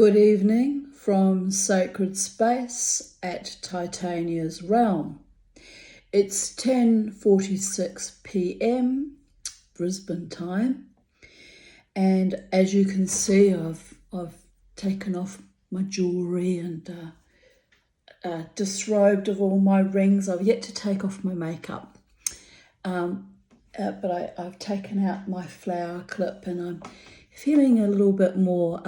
Good evening from Sacred Space at Titania's Realm. It's 10:46 p.m. Brisbane time, and as you can see, I've taken off my jewellery and disrobed of all my rings. I've yet to take off my makeup, but I've taken out my flower clip, and I'm feeling a little bit more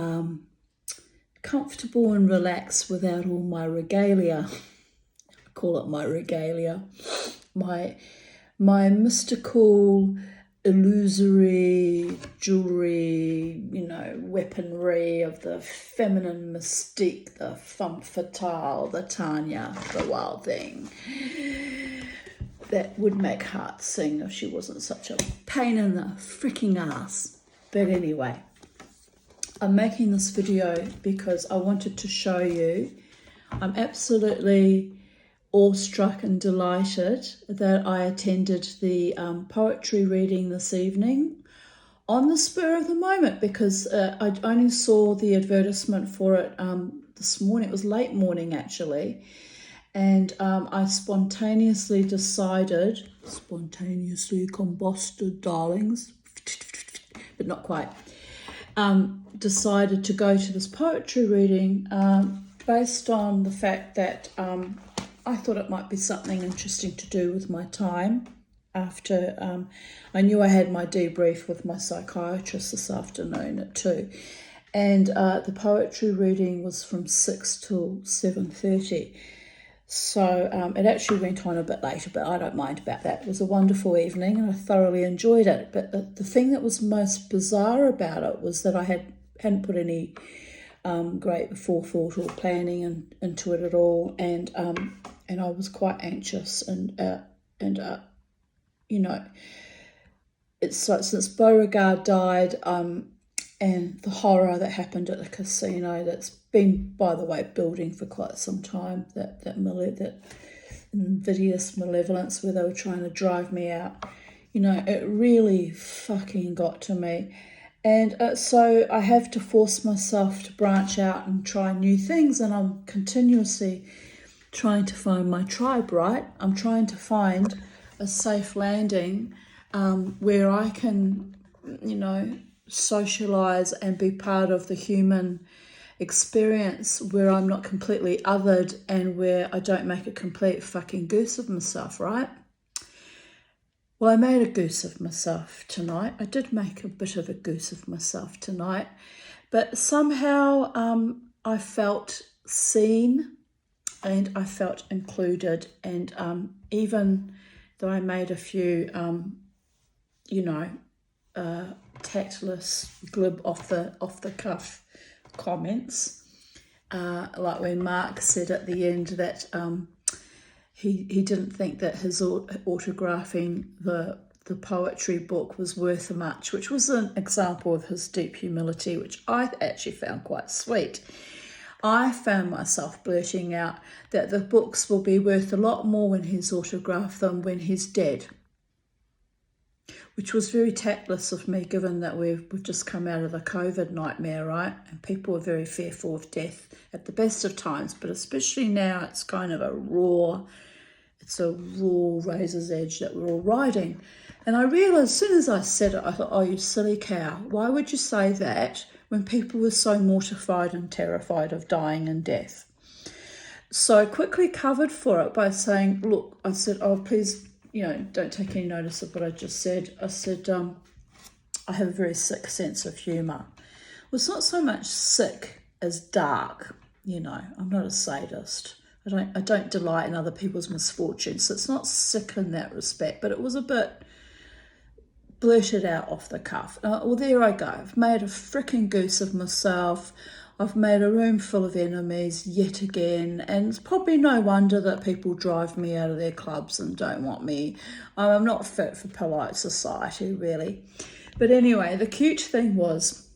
comfortable and relaxed without all my regalia. I call it my regalia. My mystical, illusory jewellery, weaponry of the feminine mystique, the femme fatale, the Tanya, the wild thing. That would make hearts sing if she wasn't such a pain in the freaking ass. But anyway, I'm making this video because I wanted to show you I'm absolutely awestruck and delighted that I attended the poetry reading this evening on the spur of the moment, because I only saw the advertisement for it this morning. It was late morning actually, and I spontaneously combusted, darlings, but not quite, decided to go to this poetry reading based on the fact that I thought it might be something interesting to do with my time after I knew I had my debrief with my psychiatrist this afternoon at 2, and the poetry reading was from 6 till 7:30. So it actually went on a bit later, but I don't mind about that. It was a wonderful evening and I thoroughly enjoyed it. But the thing that was most bizarre about it was that I hadn't put any great forethought or planning into it at all, and I was quite anxious and it's like since Beauregard died and the horror that happened at the casino, that's been, by the way, building for quite some time, that invidious malevolence where they were trying to drive me out, it really fucking got to me. And so I have to force myself to branch out and try new things, and I'm continuously trying to find my tribe, right? I'm trying to find a safe landing where I can, socialize and be part of the human experience, where I'm not completely othered and where I don't make a complete fucking goose of myself, right? Well, I made a goose of myself tonight. I did make a bit of a goose of myself tonight, but somehow I felt seen and I felt included, and even though I made a few, tactless, glib off the cuff comments, like when Mark said at the end that he didn't think that his autographing the poetry book was worth much, which was an example of his deep humility, which I actually found quite sweet. I found myself blurting out that the books will be worth a lot more when he's autographed them when he's dead, which was very tactless of me, given that we've just come out of the COVID nightmare, right? And people are very fearful of death at the best of times, but especially now it's kind of a raw razor's edge that we're all riding. And I realised as soon as I said it, I thought, oh, you silly cow, why would you say that when people were so mortified and terrified of dying and death? So I quickly covered for it by saying, look, I said, oh, please, don't take any notice of what I just said. I said, I have a very sick sense of humour. Well, it's not so much sick as dark, I'm not a sadist. I don't delight in other people's misfortunes, so it's not sick in that respect, but it was a bit blurted out off the cuff. Well, there I go. I've made a freaking goose of myself. I've made a room full of enemies yet again, and it's probably no wonder that people drive me out of their clubs and don't want me. I'm not fit for polite society, really. But anyway, the cute thing was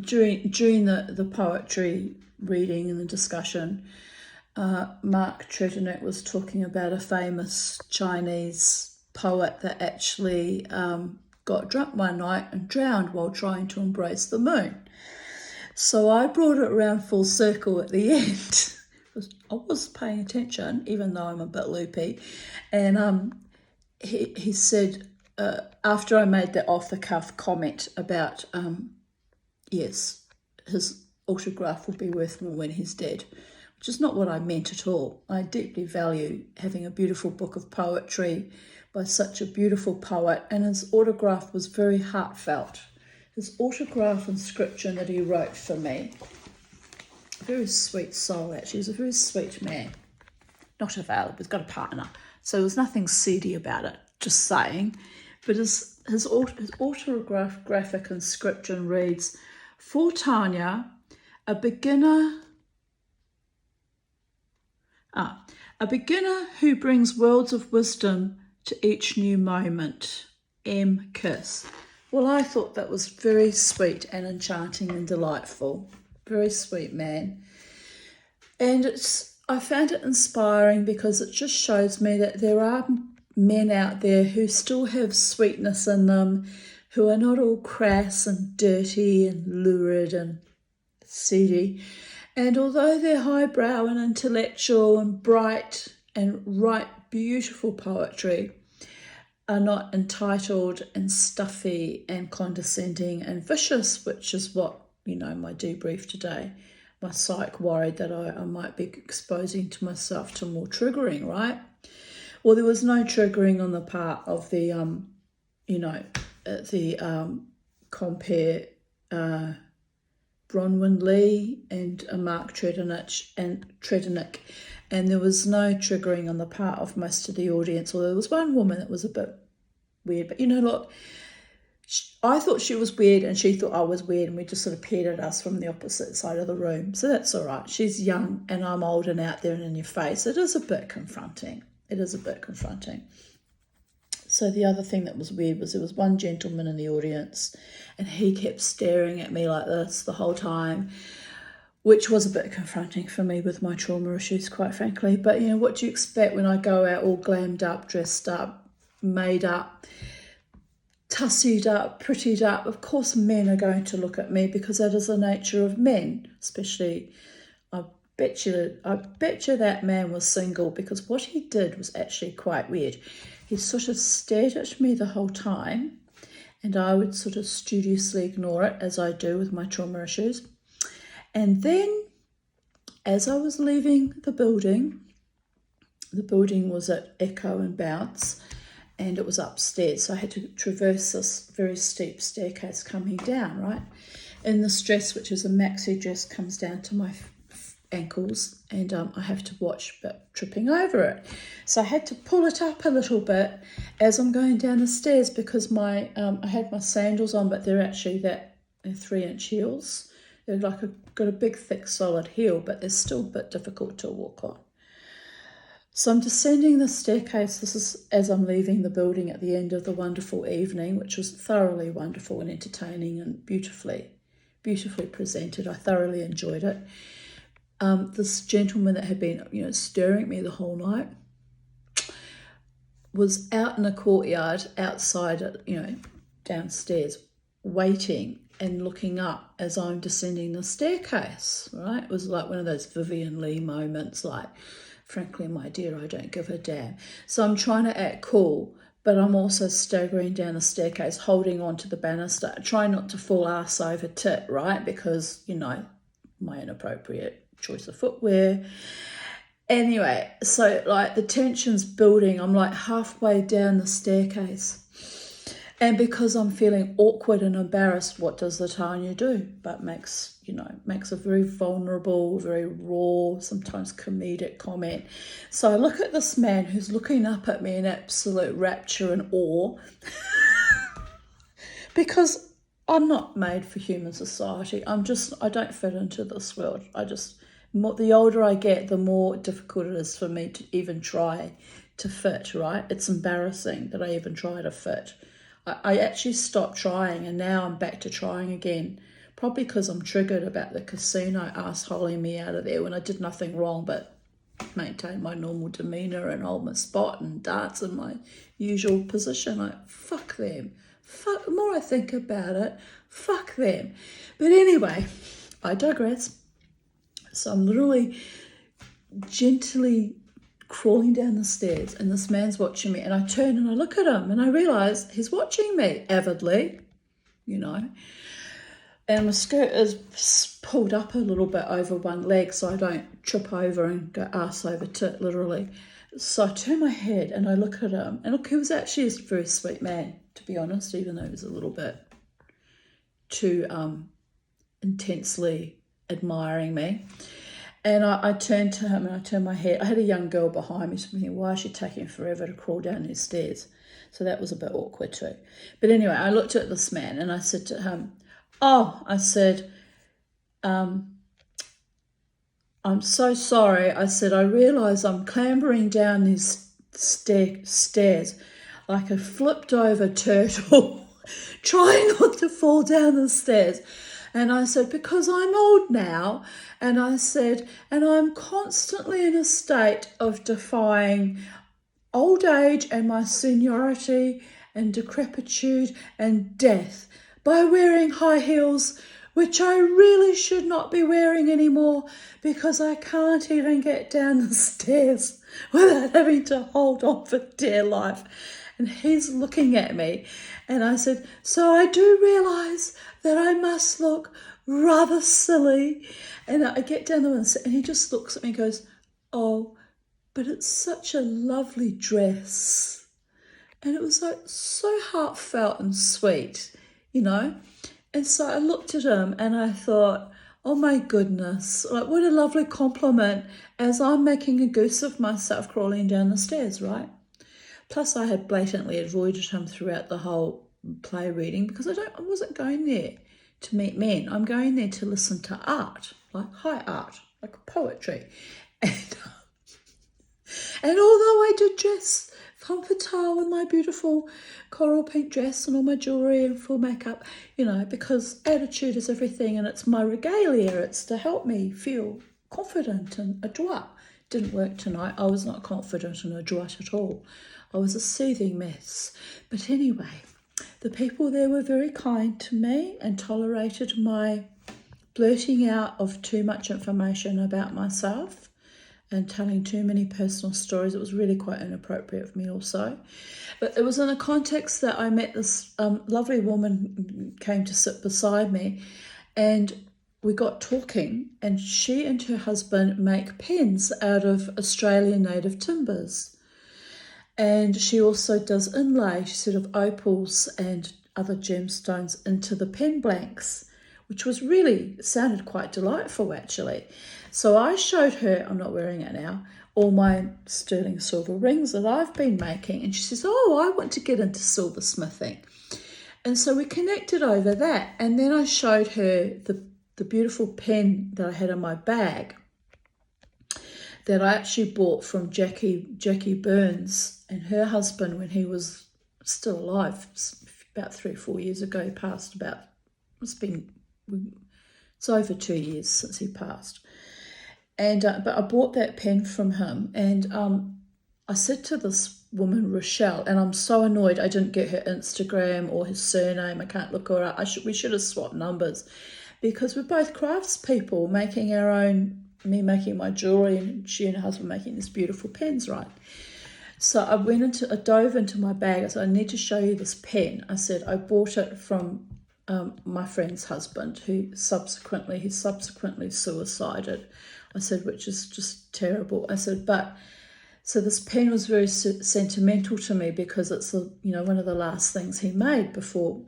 during the poetry reading and the discussion, Mark Tretinnick was talking about a famous Chinese poet that actually got drunk one night and drowned while trying to embrace the moon. So I brought it around full circle at the end. I was paying attention, even though I'm a bit loopy. And he said, after I made that off-the-cuff comment about, yes, his autograph will be worth more when he's dead, which is not what I meant at all. I deeply value having a beautiful book of poetry by such a beautiful poet, and his autograph was very heartfelt. His autograph inscription that he wrote for me, very sweet soul actually, he's a very sweet man. Not available, he's got a partner. So there was nothing seedy about it, just saying. But his autographic inscription reads, "For Tanya, a beginner who brings worlds of wisdom to each new moment. M. Kiss." Well, I thought that was very sweet and enchanting and delightful. Very sweet man. And I found it inspiring because it just shows me that there are men out there who still have sweetness in them, who are not all crass and dirty and lurid and seedy. And although they're highbrow and intellectual and bright and write beautiful poetry, are not entitled and stuffy and condescending and vicious, which is what, my debrief today. My psych worried that I might be exposing to myself to more triggering, right? Well, there was no triggering on the part of the, compare Bronwyn Lee and Mark Tredenich, and there was no triggering on the part of most of the audience, although there was one woman that was a bit weird. But look, I thought she was weird and she thought I was weird, and we just sort of peered at us from the opposite side of the room. So that's all right. She's young and I'm old and out there and in your face. It is a bit confronting. So the other thing that was weird was there was one gentleman in the audience and he kept staring at me like this the whole time, which was a bit confronting for me with my trauma issues, quite frankly. But, what do you expect when I go out all glammed up, dressed up, made up, tussied up, prettied up? Of course men are going to look at me because that is the nature of men, especially, I bet you that man was single, because what he did was actually quite weird. He sort of stared at me the whole time and I would sort of studiously ignore it, as I do with my trauma issues. And then as I was leaving the building was at Echo and Bounce, and it was upstairs. So I had to traverse this very steep staircase coming down, right? And this dress, which is a maxi dress, comes down to my ankles, and I have to watch but tripping over it. So I had to pull it up a little bit as I'm going down the stairs, because I had my sandals on, but they're actually they're 3-inch heels. They're got a big, thick, solid heel, but they're still a bit difficult to walk on. So I'm descending the staircase. This is as I'm leaving the building at the end of the wonderful evening, which was thoroughly wonderful and entertaining and beautifully presented. I thoroughly enjoyed it. This gentleman that had been, staring at me the whole night was out in the courtyard outside, downstairs, waiting and looking up as I'm descending the staircase, right? It was like one of those Vivian Lee moments, like, frankly, my dear, I don't give a damn. So I'm trying to act cool, but I'm also staggering down the staircase, holding on to the banister, trying not to fall arse over tit, right? Because, my inappropriate choice of footwear. Anyway, so the tension's building. I'm halfway down the staircase. And because I'm feeling awkward and embarrassed, what does the Tanya do? But makes a very vulnerable, very raw, sometimes comedic comment. So I look at this man who's looking up at me in absolute rapture and awe because I'm not made for human society. I don't fit into this world. The older I get, the more difficult it is for me to even try to fit, right? It's embarrassing that I even try to fit. I actually stopped trying, and now I'm back to trying again. Probably because I'm triggered about the casino assholing me out of there when I did nothing wrong, but maintain my normal demeanour and hold my spot and dance in my usual position. Like, fuck them. Fuck, the more I think about it, fuck them. But anyway, I digress. So I'm literally gently crawling down the stairs and this man's watching me, and I turn and I look at him and I realise he's watching me avidly, you know. And my skirt is pulled up a little bit over one leg so I don't trip over and go arse over tit, literally. So I turn my head and I look at him. And look, he was actually a very sweet man, to be honest, even though he was a little bit too intensely admiring me. And I turned to him and I turned my head. I had a young girl behind me, so I'm thinking, why is she taking forever to crawl down these stairs? So that was a bit awkward too. But anyway, I looked at this man and I said to him, I said, I'm so sorry. I said, I realise I'm clambering down these stairs like a flipped over turtle, trying not to fall down the stairs. And I said, because I'm old now. And I said, and I'm constantly in a state of defying old age and my seniority and decrepitude and death by wearing high heels, which I really should not be wearing anymore because I can't even get down the stairs without having to hold on for dear life. And he's looking at me and I said, so I do realise that I must look rather silly. And I get down there and he just looks at me and goes, oh, but it's such a lovely dress. And it was like so heartfelt and sweet, you know. And so I looked at him and I thought, oh my goodness, like what a lovely compliment as I'm making a goose of myself crawling down the stairs, right? Plus I had blatantly avoided him throughout the whole play reading because I wasn't going there to meet men. I'm going there to listen to art, like high art, like poetry. And although I did dress femme fatale with my beautiful coral pink dress and all my jewellery and full makeup, you know, because attitude is everything and it's my regalia. It's to help me feel confident and adroit. Didn't work tonight. I was not confident and adroit at all. I was a seething mess. But anyway, the people there were very kind to me and tolerated my blurting out of too much information about myself and telling too many personal stories. It was really quite inappropriate for me also. But it was in a context that I met this lovely woman came to sit beside me and we got talking, and she and her husband make pens out of Australian native timbers. And she also does inlay sort of opals and other gemstones into the pen blanks, which was really, sounded quite delightful actually. So I showed her, I'm not wearing it now, all my sterling silver rings that I've been making. And she says, oh, I want to get into silversmithing. And so we connected over that. And then I showed her the beautiful pen that I had in my bag that I actually bought from Jackie Burns and her husband when he was still alive, about 3 or 4 years ago. He passed it's over 2 years since he passed. And but I bought that pen from him, and I said to this woman, Rochelle, and I'm so annoyed I didn't get her Instagram or her surname. I can't look her up. We should have swapped numbers because we're both craftspeople making our own, me making my jewellery and she and her husband making these beautiful pens, right? So I dove into my bag. I said, I need to show you this pen. I said, I bought it from my friend's husband he subsequently suicided. I said, which is just terrible. I said, so this pen was very sentimental to me because it's one of the last things he made before,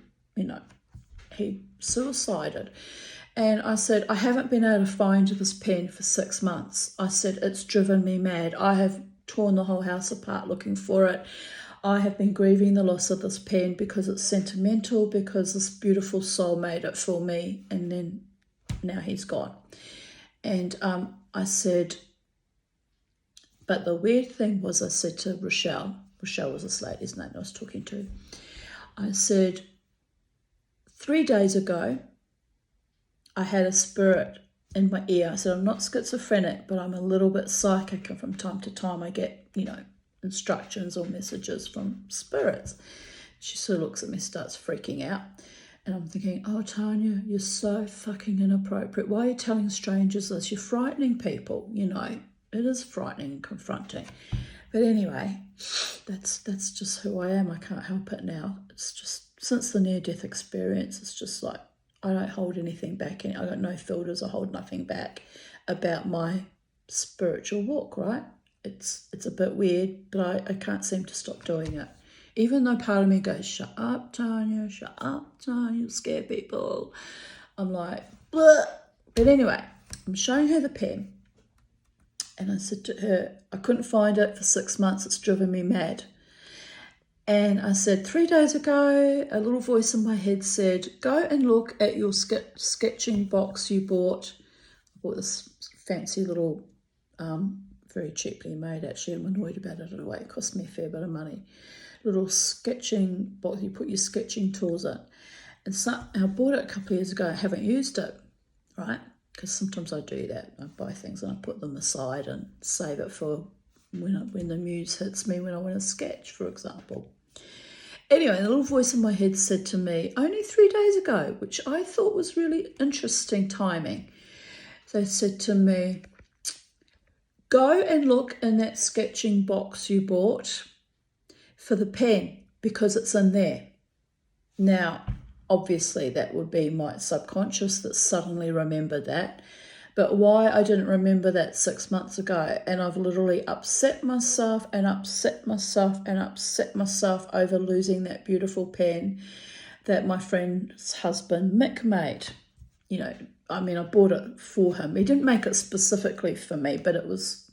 he suicided. And I said, I haven't been able to find this pen for 6 months. I said, it's driven me mad. I have torn the whole house apart looking for it. I have been grieving the loss of this pen because it's sentimental, because this beautiful soul made it for me, and then now he's gone. And I said, but the weird thing was, I said to Rochelle was this lady's name I was talking to, I said, 3 days ago, I had a spirit in my ear. I said, I'm not schizophrenic, but I'm a little bit psychic, and from time to time I get, instructions or messages from spirits. She sort of looks at me, starts freaking out. And I'm thinking, oh, Tanya, you're so fucking inappropriate. Why are you telling strangers this? You're frightening people, It is frightening and confronting. But anyway, that's just who I am. I can't help it now. It's just, since the near-death experience, it's just like, I don't hold anything back. I got no filters. I hold nothing back about my spiritual walk, right? It's a bit weird, but I can't seem to stop doing it. Even though part of me goes, shut up, Tanya, you scare people. I'm like, bleh. But anyway, I'm showing her the pen. And I said to her, I couldn't find it for 6 months. It's driven me mad. And I said, 3 days ago, a little voice in my head said, go and look at your sketching box you bought. I bought this fancy little, very cheaply made, actually. I'm annoyed about it in a way. It cost me a fair bit of money. Little sketching box, you put your sketching tools in. And I bought it a couple of years ago. I haven't used it, right? Because sometimes I do that. I buy things and I put them aside and save it for when the muse hits me when I want to sketch, for example. Anyway, the little voice in my head said to me, only 3 days ago, which I thought was really interesting timing. They said to me, go and look in that sketching box you bought for the pen, because it's in there. Now, obviously that would be my subconscious that suddenly remembered that. But why I didn't remember that 6 months ago, and I've literally upset myself over losing that beautiful pen that my friend's husband Mick made. I bought it for him. He didn't make it specifically for me, but it was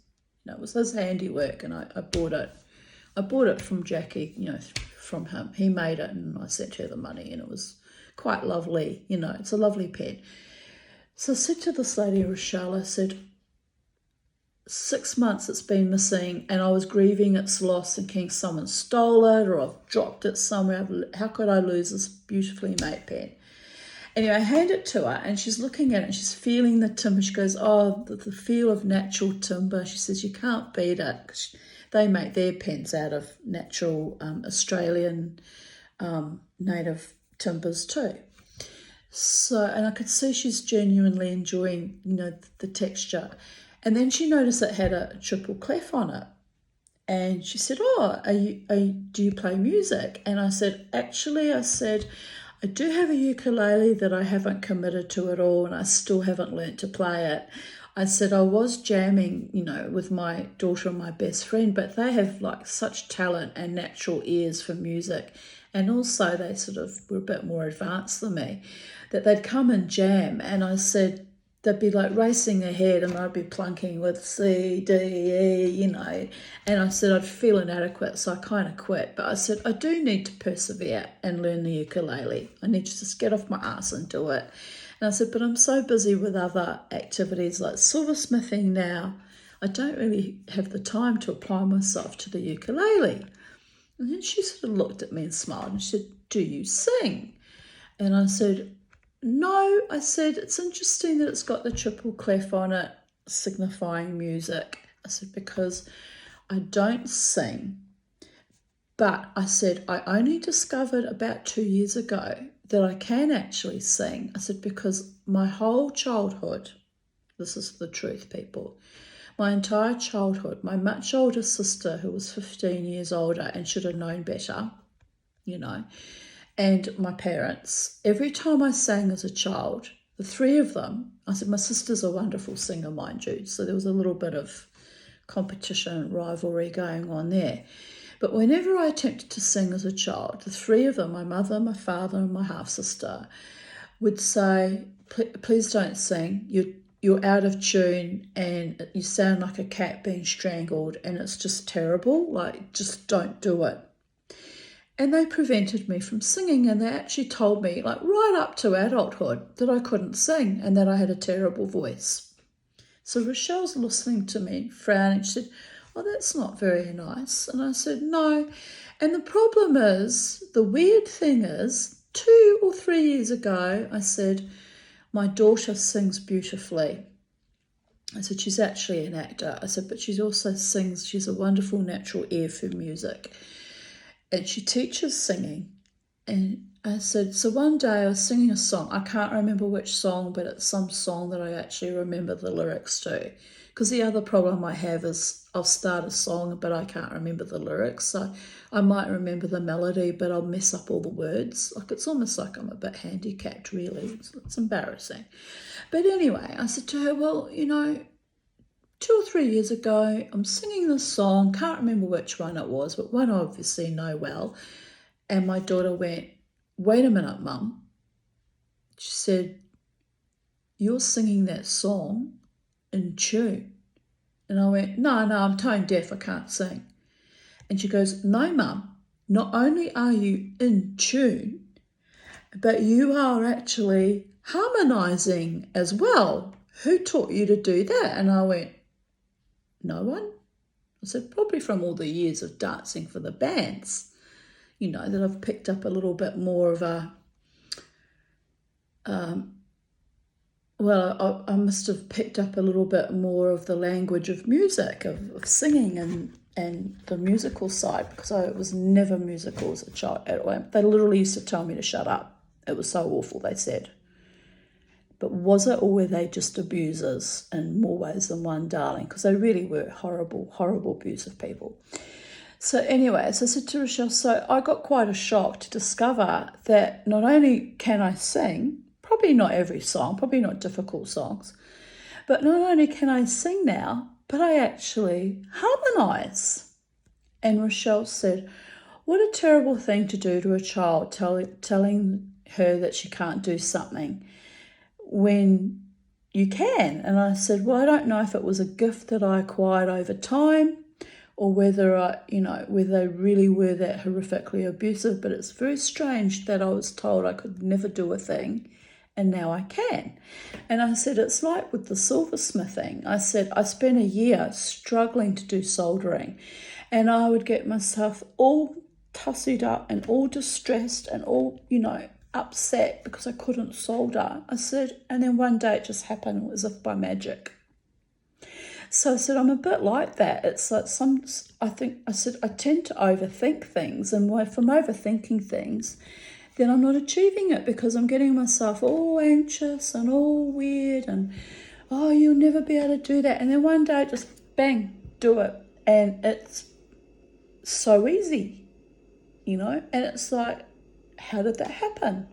his handiwork, and I bought it. I bought it from Jackie, from him. He made it, and I sent her the money, and it was quite lovely. It's a lovely pen. So I said to this lady, Rochelle, I said, 6 months it's been missing, and I was grieving its loss, thinking someone stole it or I've dropped it somewhere. How could I lose this beautifully made pen? Anyway, I hand it to her, and she's looking at it, and she's feeling the timber. She goes, oh, the feel of natural timber. She says, you can't beat it, because they make their pens out of natural Australian native timbers too. So, and I could see she's genuinely enjoying, the texture. And then she noticed it had a triple clef on it. And she said, oh, do you play music? And I said, actually, I do have a ukulele that I haven't committed to at all, and I still haven't learnt to play it. I said I was jamming, with my daughter and my best friend, but they have like such talent and natural ears for music. And also they sort of were a bit more advanced than me, that they'd come and jam. And I said, they'd be like racing ahead and I'd be plunking with C, D, E, And I said I'd feel inadequate, so I kind of quit. But I said, I do need to persevere and learn the ukulele. I need to just get off my ass and do it. And I said, but I'm so busy with other activities like silversmithing now, I don't really have the time to apply myself to the ukulele. And then she sort of looked at me and smiled and she said, do you sing? And I said, no. I said, it's interesting that it's got the triple clef on it, signifying music. I said, because I don't sing. But I said, I only discovered about 2 years ago that I can actually sing. I said, because my whole childhood, this is the truth, people, my entire childhood, my much older sister, who was 15 years older and should have known better, and my parents, every time I sang as a child, the three of them, I said, my sister's a wonderful singer, mind you, so there was a little bit of competition and rivalry going on there. But whenever I attempted to sing as a child, the three of them, my mother, my father, and my half-sister, would say, please don't sing, you're out of tune and you sound like a cat being strangled and it's just terrible, like just don't do it. And they prevented me from singing, and they actually told me, like right up to adulthood, that I couldn't sing and that I had a terrible voice. So Rochelle's listening to me, frowning. She said, oh, that's not very nice. And I said, no. And the problem is, the weird thing is, 2 or 3 years ago, I said, my daughter sings beautifully. I said, she's actually an actor. I said, but she also sings. She's a wonderful natural ear for music. And she teaches singing. And I said, so one day I was singing a song. I can't remember which song, but it's some song that I actually remember the lyrics to. Because the other problem I have is I'll start a song, but I can't remember the lyrics. So I might remember the melody, but I'll mess up all the words. Like, it's almost like I'm a bit handicapped, really. It's embarrassing. But anyway, I said to her, well, 2 or 3 years ago, I'm singing this song. Can't remember which one it was, but one I obviously know well. And my daughter went, wait a minute, Mum. She said, you're singing that song in tune. And I went, no, I'm tone deaf, I can't sing. And she goes, no, Mum, not only are you in tune, but you are actually harmonising as well. Who taught you to do that? And I went, no one. I said, probably from all the years of dancing for the bands, that I've picked up a little bit more of a, I must have picked up a little bit more of the language of music, of singing and the musical side, because I was never musical as a child. They literally used to tell me to shut up. It was so awful, they said. But was it, or were they just abusers in more ways than one, darling? Because they really were horrible, horrible, abusive people. So anyway, so I said to Rochelle, so I got quite a shock to discover that not only can I sing, probably not every song, probably not difficult songs, but not only can I sing now, but I actually harmonise. And Rochelle said, what a terrible thing to do to a child, telling her that she can't do something when you can. And I said, well, I don't know if it was a gift that I acquired over time, or whether they really were that horrifically abusive, but it's very strange that I was told I could never do a thing, and now I can. And I said, it's like with the silversmithing. I said, I spent a year struggling to do soldering, and I would get myself all tussied up and all distressed and all, upset because I couldn't solder. I said, and then one day it just happened as if by magic. So I said, I'm a bit like that. It's like I tend to overthink things. And if I'm overthinking things, then I'm not achieving it because I'm getting myself all anxious and all weird and, oh, you'll never be able to do that. And then one day, just bang, do it. And it's so easy, And it's like, how did that happen?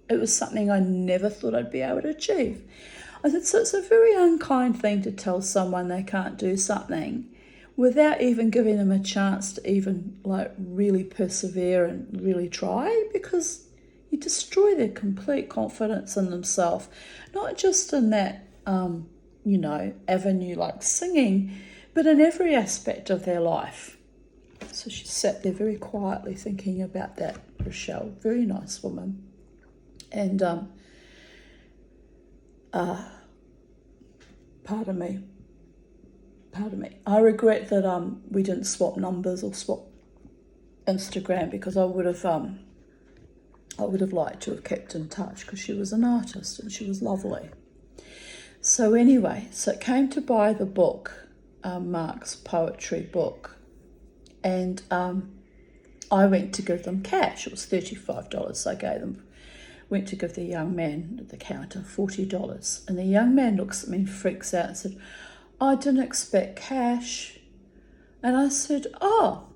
It was something I never thought I'd be able to achieve. I said, so it's a very unkind thing to tell someone they can't do something without even giving them a chance to even really persevere and really try, because you destroy their complete confidence in themselves, not just in that, avenue like singing, but in every aspect of their life. So she sat there very quietly thinking about that, Rochelle, very nice woman. And pardon me. I regret that we didn't swap numbers or swap Instagram, because I would have liked to have kept in touch, because she was an artist and she was lovely. So anyway, so it came to buy the book, Mark's poetry book, and I went to give them cash. It was $35. Went to give the young man at the counter $40. And the young man looks at me and freaks out and said, I didn't expect cash. And I said, well,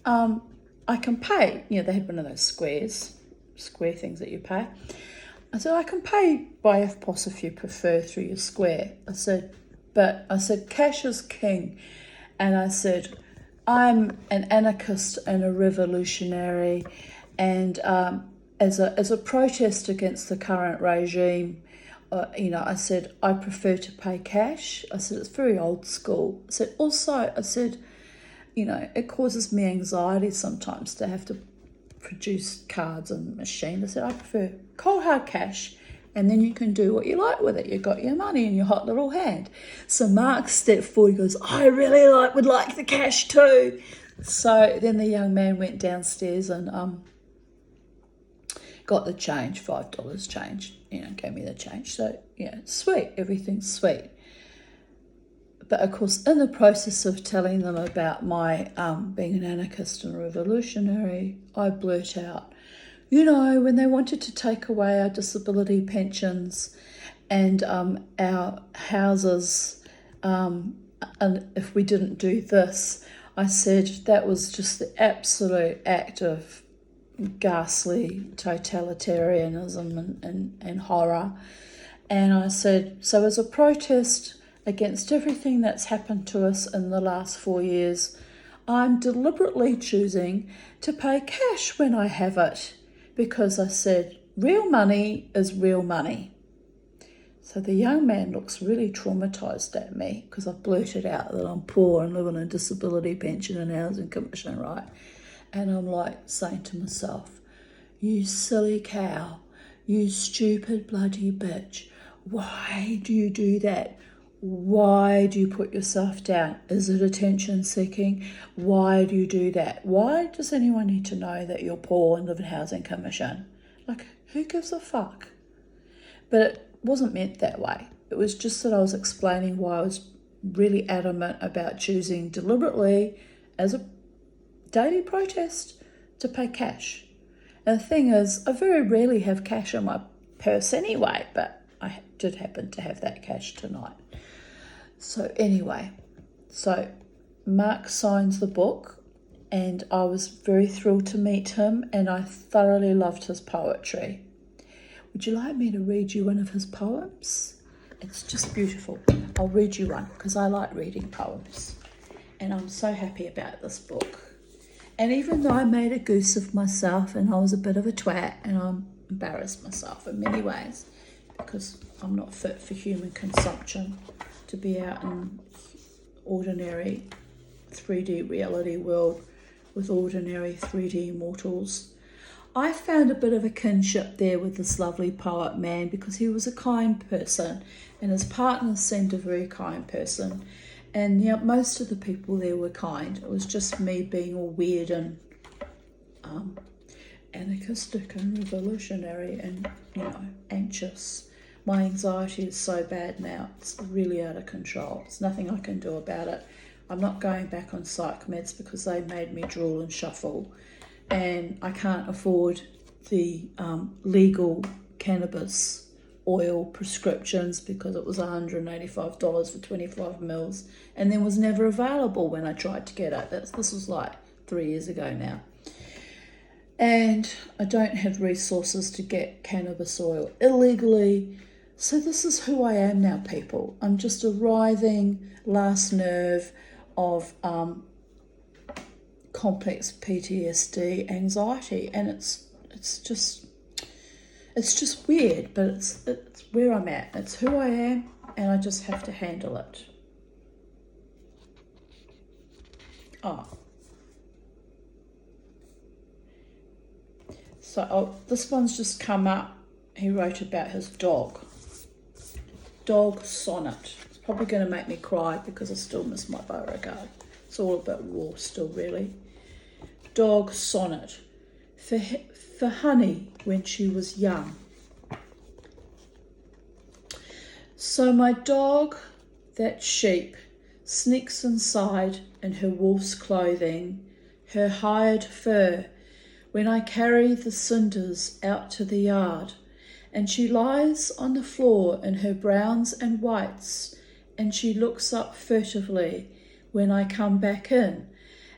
I can pay. They had one of those square things that you pay. I said, I can pay by FPOS if you prefer through your square. I said, cash is king. And I said, I'm an anarchist and a revolutionary, and as a protest against the current regime, I said, I prefer to pay cash. I said, it's very old school. I said, also, it causes me anxiety sometimes to have to produce cards and machine. I said, I prefer cold hard cash, and then you can do what you like with it. You've got your money in your hot little hand. So Mark stepped forward, he goes, I really would like the cash too. So then the young man went downstairs and got the change, $5 change, gave me the change. So, sweet, everything's sweet. But of course, in the process of telling them about my being an anarchist and revolutionary, I blurt out, when they wanted to take away our disability pensions and our houses, and if we didn't do this, I said that was just the absolute act of ghastly totalitarianism and horror. And I said, so as a protest against everything that's happened to us in the last 4 years, I'm deliberately choosing to pay cash when I have it, because I said real money is real money. So the young man looks really traumatised at me because I've blurted out that I'm poor and live on a disability pension and housing commission, right? And I'm like saying to myself, you silly cow, you stupid bloody bitch, why do you do that? Why do you put yourself down? Is it attention seeking? Why do you do that? Why does anyone need to know that you're poor and live in housing commission? Like, who gives a fuck? But it wasn't meant that way. It was just that I was explaining why I was really adamant about choosing deliberately as a daily protest to pay cash. And the thing is, I very rarely have cash in my purse anyway, but I did happen to have that cash tonight. So anyway, Mark signs the book and I was very thrilled to meet him and I thoroughly loved his poetry. Would you like me to read you one of his poems? It's just beautiful. I'll read you one because I like reading poems. And I'm so happy about this book. And even though I made a goose of myself and I was a bit of a twat and I embarrassed myself in many ways because I'm not fit for human consumption to be out in ordinary 3D reality world with ordinary 3D mortals, I found a bit of a kinship there with this lovely poet man because he was a kind person and his partner seemed a very kind person. And most of the people there were kind. It was just me being all weird and anarchistic and revolutionary and, anxious. My anxiety is so bad now. It's really out of control. There's nothing I can do about it. I'm not going back on psych meds because they made me drool and shuffle. And I can't afford the legal cannabis oil prescriptions because it was $185 for 25 mils and then was never available when I tried to get it. This was like 3 years ago now. And I don't have resources to get cannabis oil illegally. So this is who I am now, people. I'm just a writhing last nerve of complex PTSD, anxiety, and it's just weird, but it's where I'm at. It's who I am, and I just have to handle it. So this one's just come up. He wrote about his dog sonnet. It's probably going to make me cry because I still miss my Beauregard. It's all a bit raw still, really. Dog sonnet. For Honey when she was young. So my dog, that sheep, sneaks inside in her wolf's clothing, her hired fur, when I carry the cinders out to the yard, and she lies on the floor in her browns and whites, and she looks up furtively when I come back in,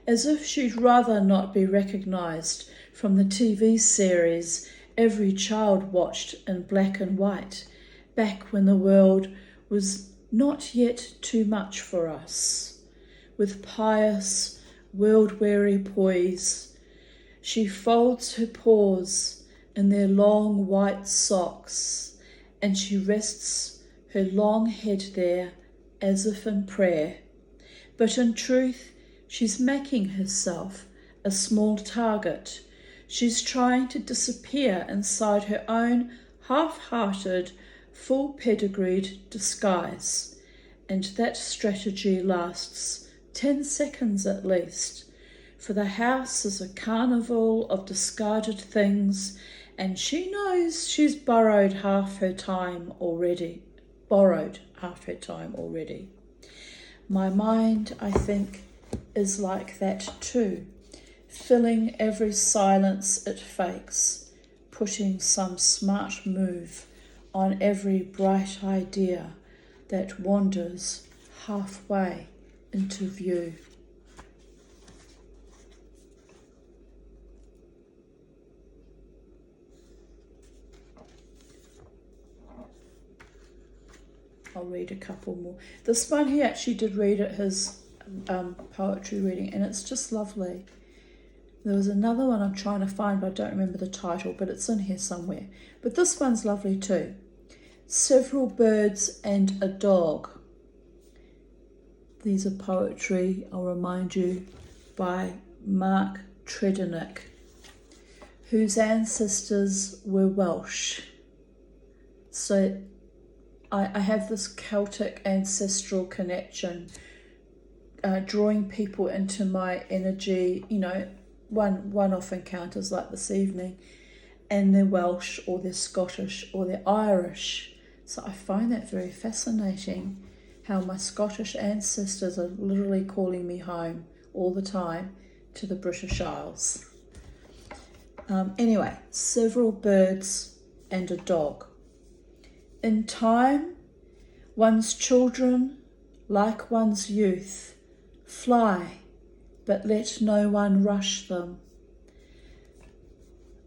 as if she'd rather not be recognised from the TV series every child watched in black and white, back when the world was not yet too much for us. With pious, world-weary poise, she folds her paws in their long white socks, and she rests her long head there as if in prayer. But in truth, she's making herself a small target. She's trying to disappear inside her own half-hearted, full-pedigreed disguise. And that strategy lasts 10 seconds at least. For the house is a carnival of discarded things, and she knows she's borrowed half her time already. My mind, I think, is like that too, filling every silence it fakes, putting some smart move on every bright idea that wanders halfway into view. I'll read a couple more. This one he actually did read at his poetry reading, and it's just lovely. There was another one I'm trying to find, but I don't remember the title, but it's in here somewhere. But this one's lovely too. Several birds and a dog. These are poetry, I'll remind you, by Mark Tredennick, whose ancestors were Welsh. So I have this Celtic ancestral connection, drawing people into my energy, one-off encounters like this evening, and they're Welsh or they're Scottish or they're Irish. So I find that very fascinating, how my Scottish ancestors are literally calling me home all the time to the British Isles. Anyway, several birds and a dog. In time, one's children, like one's youth, fly, but let no one rush them.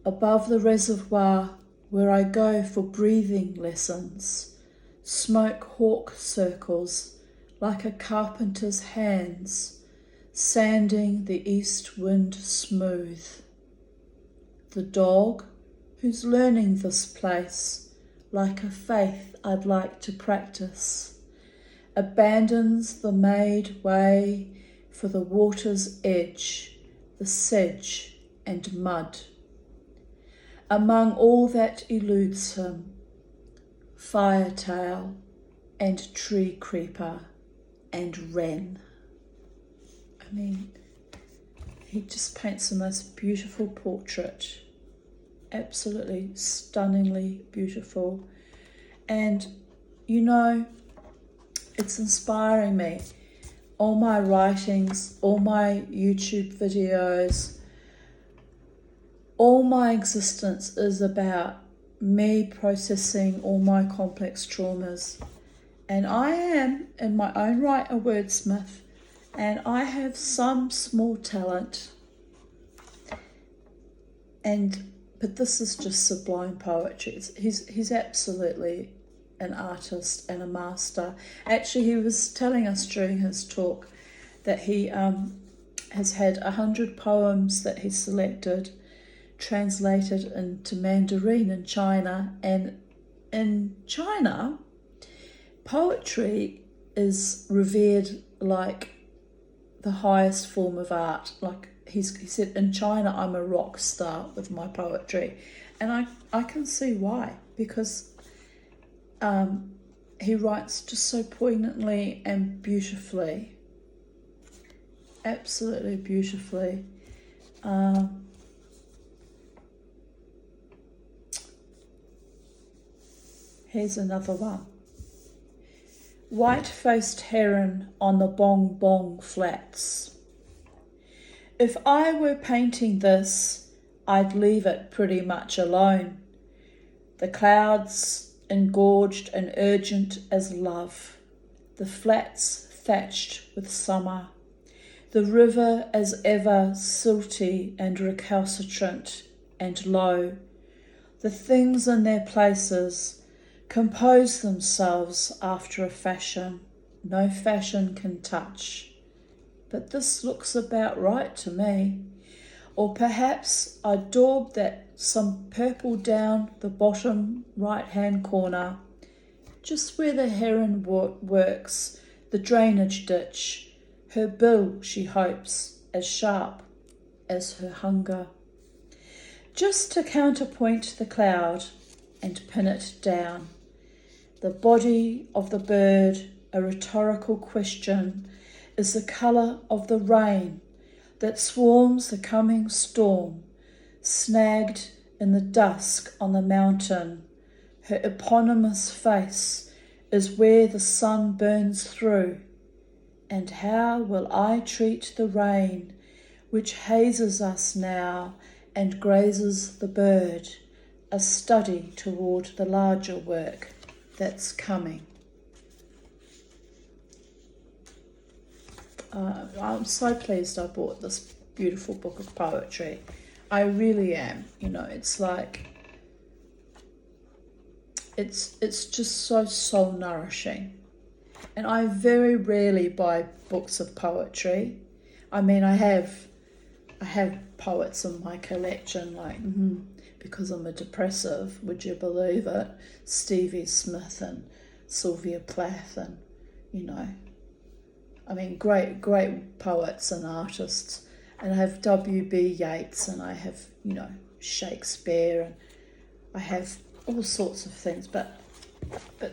Above the reservoir where I go for breathing lessons, smoke hawk circles like a carpenter's hands, sanding the east wind smooth. The dog, who's learning this place, like a faith I'd like to practice, abandons the made way for the water's edge, the sedge and mud. Among all that eludes him, firetail and tree creeper and wren. I mean, he just paints the most beautiful portrait, absolutely stunningly beautiful. And it's inspiring me. All my writings, all my YouTube videos, all my existence is about me processing all my complex traumas. And I am, in my own right, a wordsmith, and I have some small talent. But this is just sublime poetry. He's absolutely an artist and a master. Actually, he was telling us during his talk that he has had 100 poems that he selected, translated into Mandarin in China. And in China, poetry is revered like the highest form of art. Like he said, in China, I'm a rock star with my poetry. And I can see why, because he writes just so poignantly and beautifully. Absolutely beautifully. Here's another one. White-faced heron on the Bong Bong Flats. If I were painting this, I'd leave it pretty much alone. The clouds engorged and urgent as love, the flats thatched with summer, the river as ever silty and recalcitrant and low. The things in their places compose themselves after a fashion no fashion can touch. But this looks about right to me. Or perhaps I daubed that some purple down the bottom right-hand corner, just where the heron works, the drainage ditch, her bill, she hopes, as sharp as her hunger. Just to counterpoint the cloud and pin it down. The body of the bird, a rhetorical question, is the colour of the rain, that swarms the coming storm, snagged in the dusk on the mountain. Her eponymous face is where the sun burns through. And how will I treat the rain, which hazes us now and grazes the bird, a study toward the larger work that's coming. I'm so pleased I bought this beautiful book of poetry. I really am. You know, it's like, it's just so soul nourishing. And I very rarely buy books of poetry. I mean, I have poets in my collection, like, because I'm a depressive, would you believe it? Stevie Smith and Sylvia Plath, and, you know, I mean, great poets and artists. And I have W.B. Yeats, and I have, you know, Shakespeare, and I have all sorts of things. But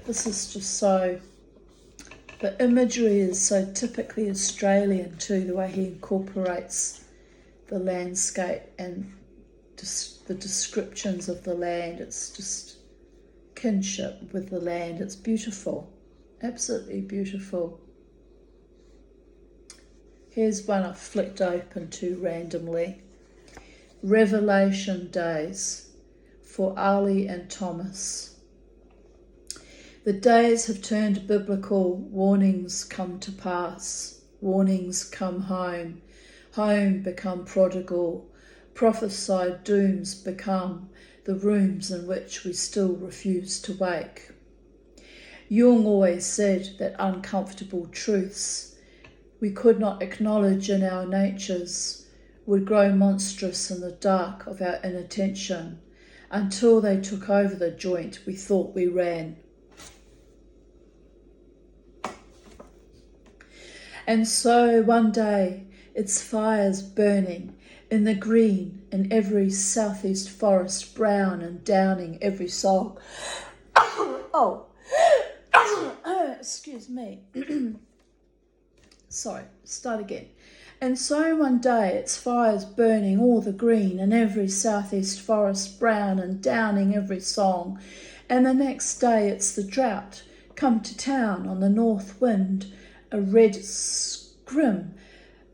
this is just so, the imagery is so typically Australian too, the way he incorporates the landscape and the descriptions of the land. It's just kinship with the land. It's beautiful, absolutely beautiful. Here's one I flicked open to randomly. Revelation Days for Ali and Thomas. The days have turned biblical, warnings come to pass, warnings come home, home become prodigal, prophesied dooms become the rooms in which we still refuse to wake. Jung always said that uncomfortable truths we could not acknowledge in our natures would grow monstrous in the dark of our inattention until they took over the joint we thought we ran. And so one day its fires burning in the green in every southeast forest, brown and downing every soul. Oh, excuse me. Sorry, start again. And so one day its fires burning all the green in every southeast forest, brown and downing every song. And the next day it's the drought come to town on the north wind, a red scrim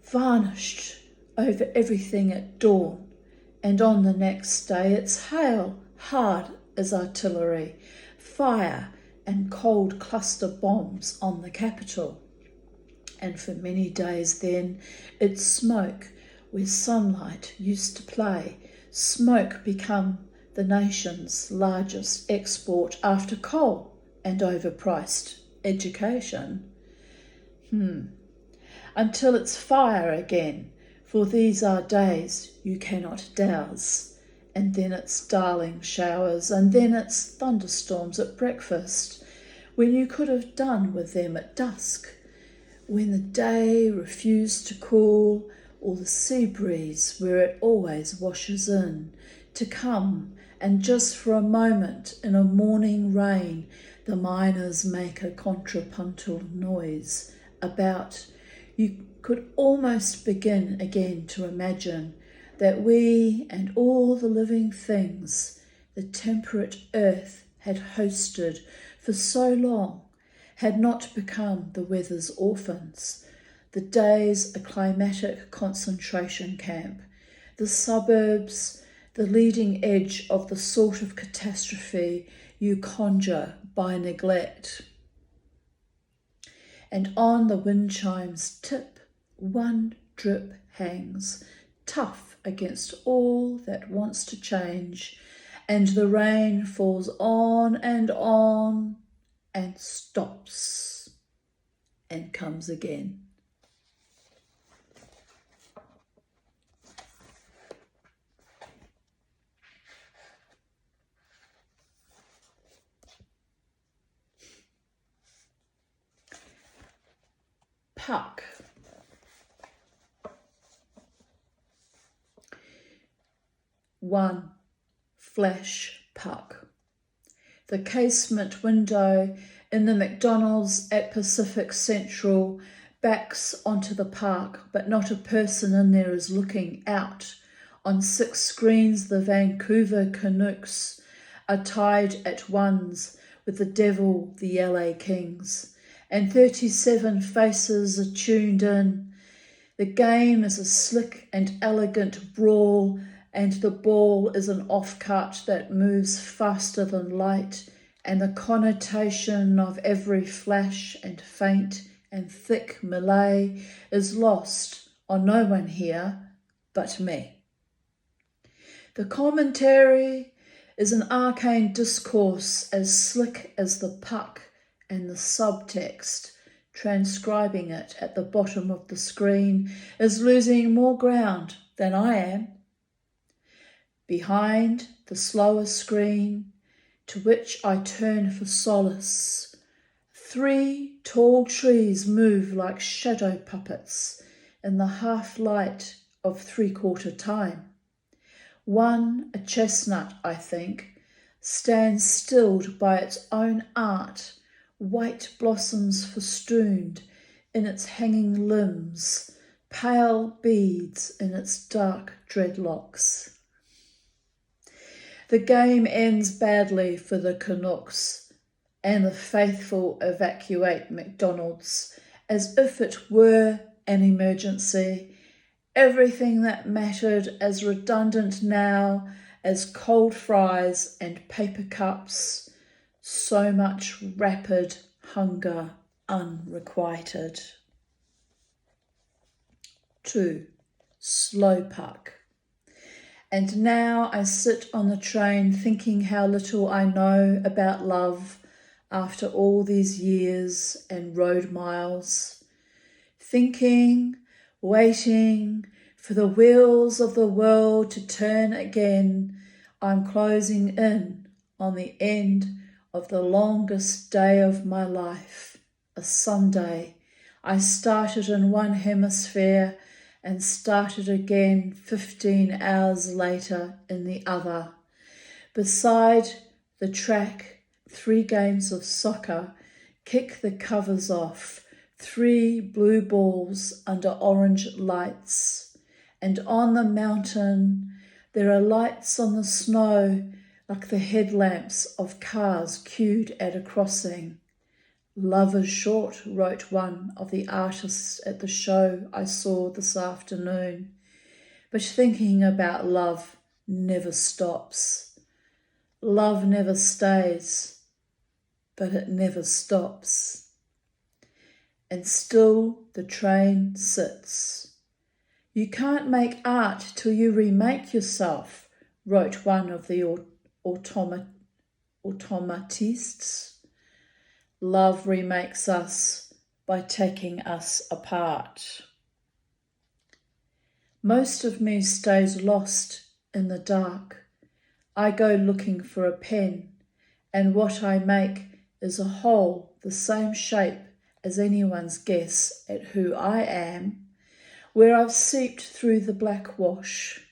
varnished over everything at dawn. And on the next day it's hail, hard as artillery, fire and cold cluster bombs on the capital. And for many days then it's smoke where sunlight used to play, smoke become the nation's largest export after coal and overpriced education. Until it's fire again, for these are days you cannot douse. And then it's darling showers, and then it's thunderstorms at breakfast, when you could have done with them at dusk, when the day refused to cool, or the sea breeze where it always washes in, to come, and just for a moment in a morning rain, the miners make a contrapuntal noise about, you could almost begin again to imagine that we and all the living things the temperate earth had hosted for so long had not become the weather's orphans, the days a climatic concentration camp, the suburbs, the leading edge of the sort of catastrophe you conjure by neglect. And on the wind chime's tip, one drip hangs, tough against all that wants to change, and the rain falls on and stops and comes again. Puck. One flash puck. The casement window in the McDonald's at Pacific Central backs onto the park, but not a person in there is looking out. On 6 screens, the Vancouver Canucks are tied at ones with the Devil, the LA Kings, and 37 faces are tuned in. The game is a slick and elegant brawl, and the ball is an offcut that moves faster than light, and the connotation of every flash and feint and thick melee is lost on no one here but me. The commentary is an arcane discourse as slick as the puck, and the subtext, transcribing it at the bottom of the screen, is losing more ground than I am. Behind the slower screen, to which I turn for solace, 3 tall trees move like shadow puppets in the half-light of 3/4 time. One, a chestnut, I think, stands stilled by its own art, white blossoms festooned in its hanging limbs, pale beads in its dark dreadlocks. The game ends badly for the Canucks, and the faithful evacuate McDonald's as if it were an emergency. Everything that mattered as redundant now as cold fries and paper cups. So much rapid hunger unrequited. 2. Slow puck. And now I sit on the train thinking how little I know about love after all these years and road miles. Thinking, waiting for the wheels of the world to turn again, I'm closing in on the end of the longest day of my life, a Sunday. I started in one hemisphere and started again 15 hours later in the other. Beside the track, 3 games of soccer, kick the covers off, 3 blue balls under orange lights. And on the mountain, there are lights on the snow like the headlamps of cars queued at a crossing. Love is short, wrote one of the artists at the show I saw this afternoon. But thinking about love never stops. Love never stays, but it never stops. And still the train sits. You can't make art till you remake yourself, wrote one of the automatists. Love remakes us by taking us apart. Most of me stays lost in the dark. I go looking for a pen, and what I make is a hole the same shape as anyone's guess at who I am, where I've seeped through the black wash.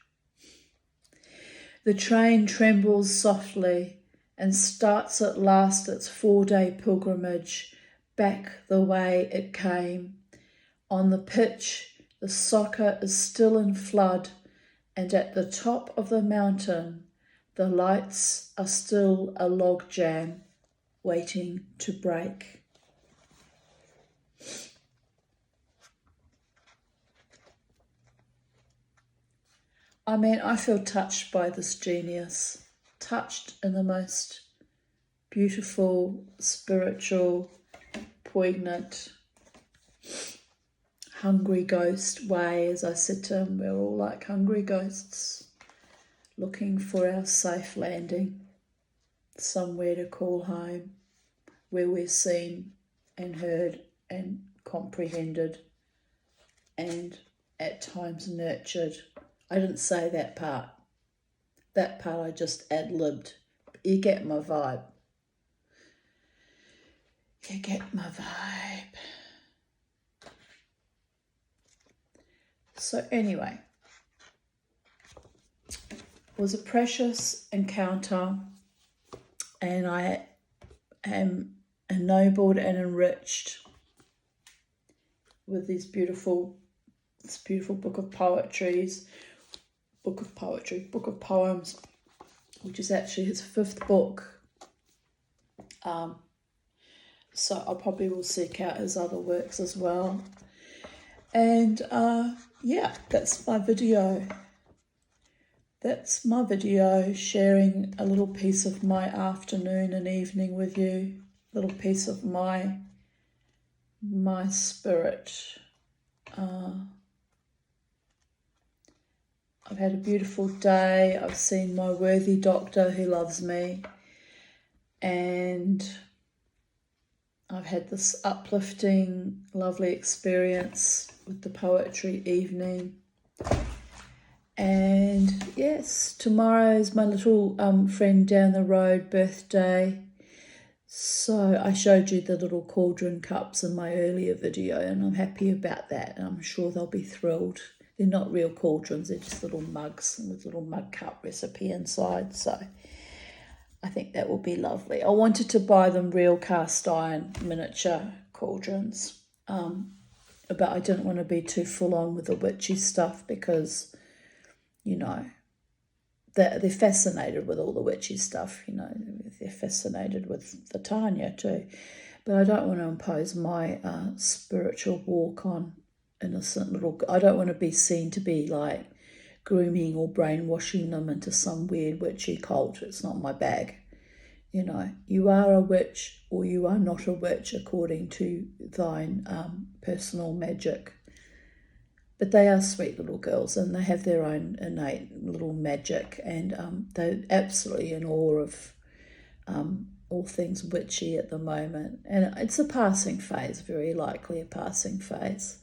The train trembles softly and starts at last its 4-day pilgrimage back the way it came. On the pitch, the soccer is still in flood, and at the top of the mountain, the lights are still a log jam waiting to break. I feel touched by this genius, touched in the most beautiful, spiritual, poignant, hungry ghost way. As I said to him, we're all like hungry ghosts, looking for our safe landing, somewhere to call home, where we're seen and heard and comprehended and at times nurtured. I didn't say that part. That part I just ad-libbed. You get my vibe. You get my vibe. So anyway, it was a precious encounter, and I am ennobled and enriched with this beautiful book of poems, which is actually his 5th book. So I probably will seek out his other works as well. And yeah, that's my video. That's my video, sharing a little piece of my afternoon and evening with you, a little piece of my spirit. I've had a beautiful day. I've seen my worthy doctor who loves me, and I've had this uplifting, lovely experience with the poetry evening. And yes, tomorrow's my little friend down the road birthday. So I showed you the little cauldron cups in my earlier video, and I'm happy about that. And I'm sure they'll be thrilled. They're not real cauldrons, they're just little mugs with a little mug cup recipe inside. So I think that will be lovely. I wanted to buy them real cast iron miniature cauldrons, but I didn't want to be too full on with the witchy stuff because, you know, they're fascinated with all the witchy stuff, you know. They're fascinated with the Tanya too. But I don't want to impose my spiritual walk on innocent little... I don't want to be seen to be like grooming or brainwashing them into some weird witchy cult. It's not my bag. You know, you are a witch or you are not a witch according to thine personal magic. But they are sweet little girls and they have their own innate little magic, and they're absolutely in awe of all things witchy at the moment. And it's a passing phase, very likely a passing phase.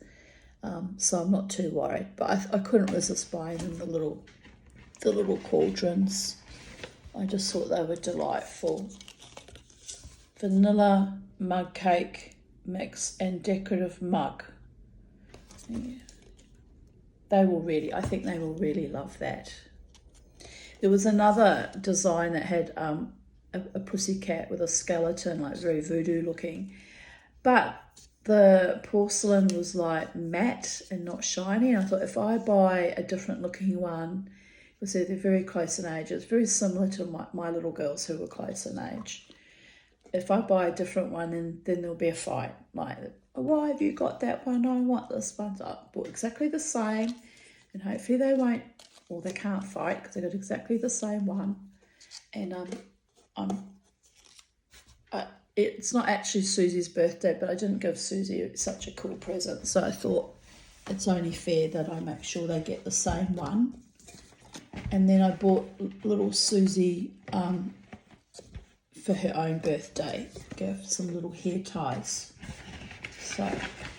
So I'm not too worried. But I couldn't resist buying them the little cauldrons. I just thought they were delightful. Vanilla mug cake mix and decorative mug. Yeah. I think they will really love that. There was another design that had a pussycat with a skeleton, like very voodoo looking. But the porcelain was like matte and not shiny. And I thought if I buy a different looking one, because they're very close in age, it's very similar to my little girls who were close in age. If I buy a different one, then there'll be a fight. Like, why have you got that one? I want this one. So I bought exactly the same, and hopefully they won't, or they can't fight because they got exactly the same one. And it's not actually Susie's birthday, but I didn't give Susie such a cool present, so I thought it's only fair that I make sure they get the same one. And then I bought little Susie for her own birthday gift, some little hair ties. So,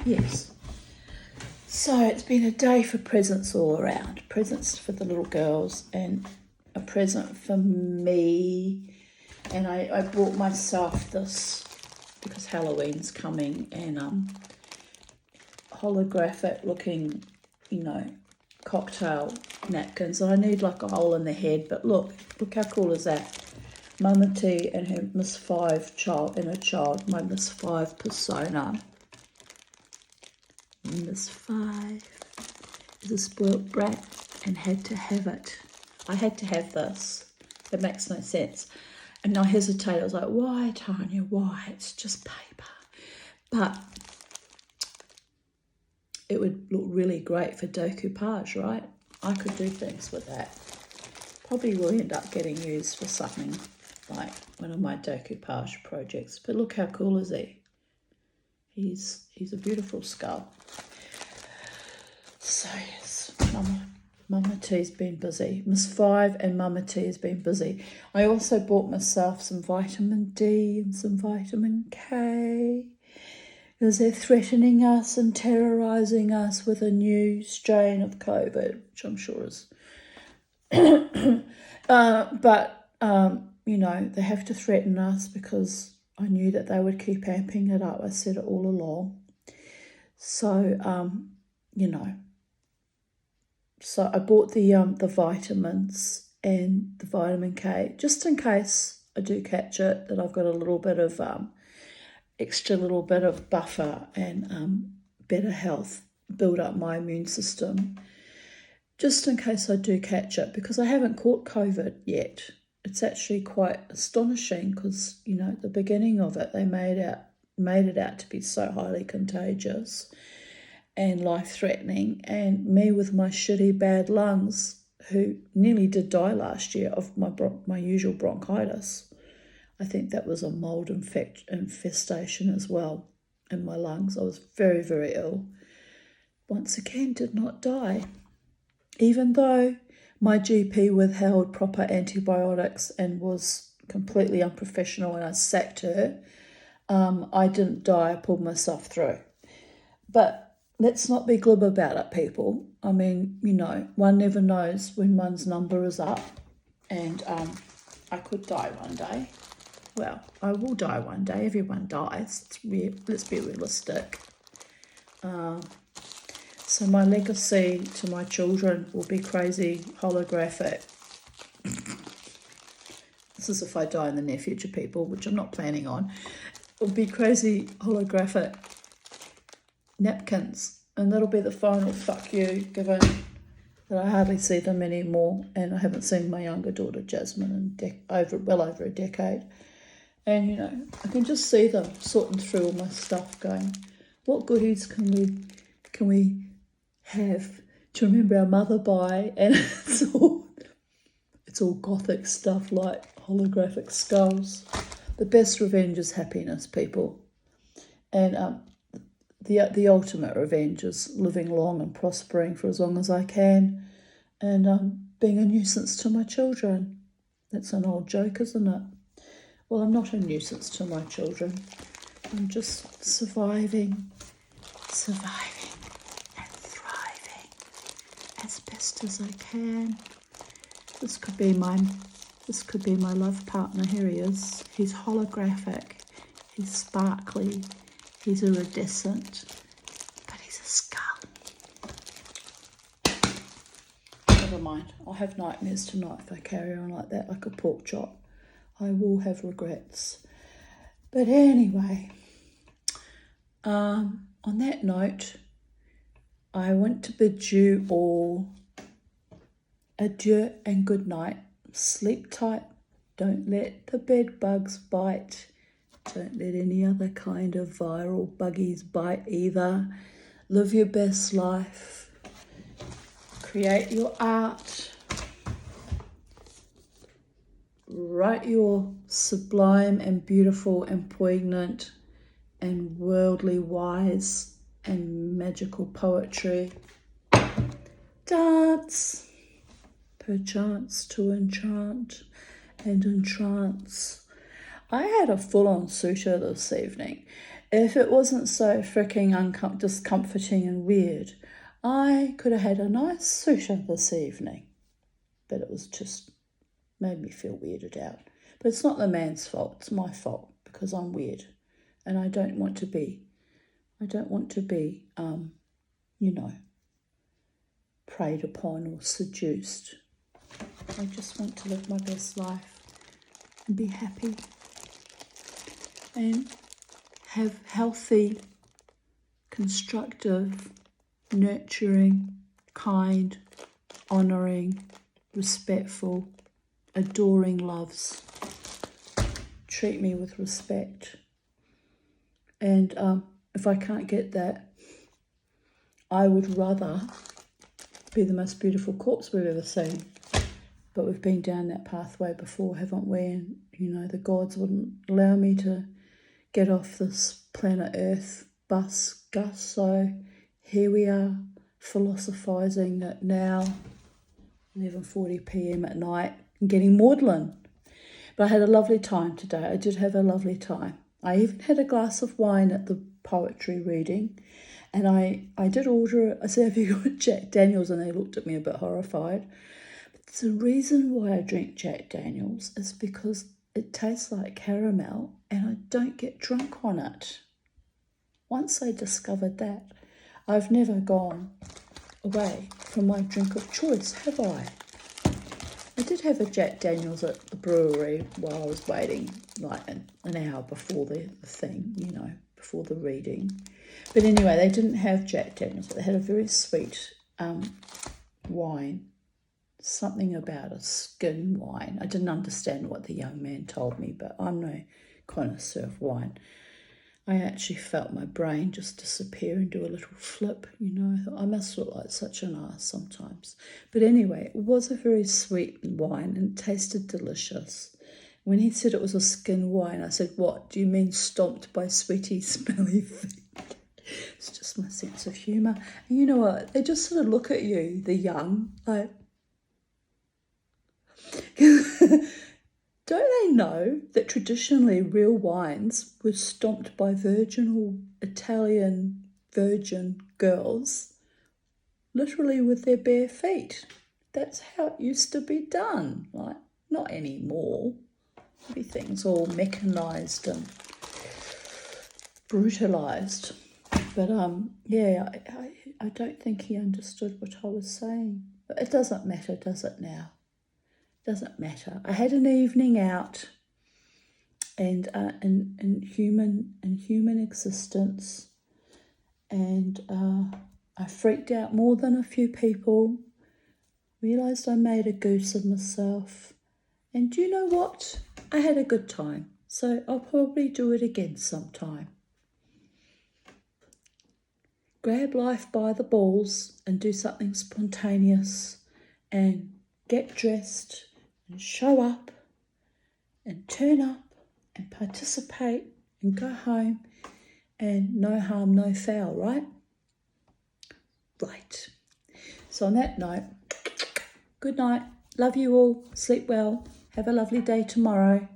yes. So it's been a day for presents all around. Presents for the little girls and a present for me. And I bought myself this because Halloween's coming, and holographic looking, you know, cocktail napkins. I need like a hole in the head, but look how cool is that? Mama T and her Miss 5 child, my Miss 5 persona. Miss 5 is a spoilt brat and had to have it. I had to have this. It makes no sense. And I hesitated. I was like, why, Tanya, why? It's just paper. But it would look really great for decoupage, right? I could do things with that. Probably will end up getting used for something like one of my decoupage projects. But look how cool is he? He's a beautiful skull. So yes, Mama T's been busy. Miss 5 and Mama T has been busy. I also bought myself some vitamin D and some vitamin K, because they're threatening us and terrorising us with a new strain of COVID, which I'm sure is... you know, they have to threaten us because I knew that they would keep amping it up. I said it all along. So, you know. So I bought the vitamins and the vitamin K, just in case I do catch it, that I've got a little bit of extra little bit of buffer and better health, build up my immune system, just in case I do catch it, because I haven't caught COVID yet. It's actually quite astonishing because, you know, at the beginning of it, they made it out to be so highly contagious and life-threatening, and me with my shitty bad lungs, who nearly did die last year of my usual bronchitis. I think that was a mold infestation as well in my lungs. I was very, very ill. Once again, did not die. Even though my GP withheld proper antibiotics and was completely unprofessional and I sacked her, I didn't die. I pulled myself through. But let's not be glib about it, people. I mean, you know, one never knows when one's number is up, and I could die one day. Well, I will die one day. Everyone dies. Let's be realistic. So my legacy to my children will be crazy holographic. This is if I die in the near future, people, which I'm not planning on. It will be crazy holographic napkins, and that'll be the final fuck you, given that I hardly see them anymore, and I haven't seen my younger daughter Jasmine in well over a decade. And, you know, I can just see them sorting through all my stuff, going, what goodies can we have to remember our mother by? And it's all gothic stuff like holographic skulls. The best revenge is happiness, people. And the ultimate revenge is living long and prospering for as long as I can, and being a nuisance to my children. That's an old joke, isn't it? Well, I'm not a nuisance to my children. I'm just surviving and thriving as best as I can. This could be my love partner. Here he is. He's holographic. He's sparkly. He's iridescent. But he's a skull. Never mind. I'll have nightmares tonight if I carry on like that, like a pork chop. I will have regrets. But anyway, on that note, I want to bid you all adieu and good night. Sleep tight. Don't let the bed bugs bite. Don't let any other kind of viral buggies bite either. Live your best life. Create your art. Write your sublime and beautiful and poignant and worldly wise and magical poetry. Dance, perchance to enchant and entrance. I had a full-on suitor this evening. If it wasn't so freaking discomforting and weird, I could have had a nice suitor this evening. But it was just made me feel weirded out. But it's not the man's fault, it's my fault, because I'm weird. And I don't want to be, you know, preyed upon or seduced. I just want to live my best life and be happy and have healthy, constructive, nurturing, kind, honouring, respectful, adoring loves. Treat me with respect. And if I can't get that, I would rather be the most beautiful corpse we've ever seen. But we've been down that pathway before, haven't we? And, you know, the gods wouldn't allow me to get off this planet Earth bus, Gus. So here we are, philosophising at now 11:40 p.m. at night and getting maudlin. But I had a lovely time today. I did have a lovely time. I even had a glass of wine at the poetry reading. And I did order, I said, have you got Jack Daniels? And they looked at me a bit horrified. But the reason why I drink Jack Daniels is because it tastes like caramel and I don't get drunk on it. Once I discovered that, I've never gone away from my drink of choice, have I? I did have a Jack Daniels at the brewery while I was waiting, like an hour before the thing, you know, before the reading. But anyway, they didn't have Jack Daniels. They had a very sweet wine. Something about a skin wine. I didn't understand what the young man told me, but I'm no connoisseur of wine. I actually felt my brain just disappear and do a little flip, you know. I thought, I must look like such an ass sometimes. But anyway, it was a very sweet wine and it tasted delicious. When he said it was a skin wine, I said, what, do you mean stomped by sweaty, smelly feet? It's just my sense of humour. And you know what? They just sort of look at you, the young, like, don't they know that traditionally real wines were stomped by virginal Italian virgin girls, literally with their bare feet? That's how it used to be done. Like, not anymore. Everything's all mechanised and brutalised. But yeah, I don't think he understood what I was saying. But it doesn't matter, does it now? Doesn't matter. I had an evening out, and in human existence, and I freaked out more than a few people. Realised I made a goose of myself, and do you know what? I had a good time. So I'll probably do it again sometime. Grab life by the balls and do something spontaneous, and get dressed and show up and turn up and participate and go home, and no harm, no foul, right? Right. So on that note, good night. Love you all. Sleep well. Have a lovely day tomorrow.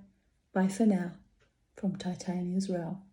Bye for now. From Titania's Realm.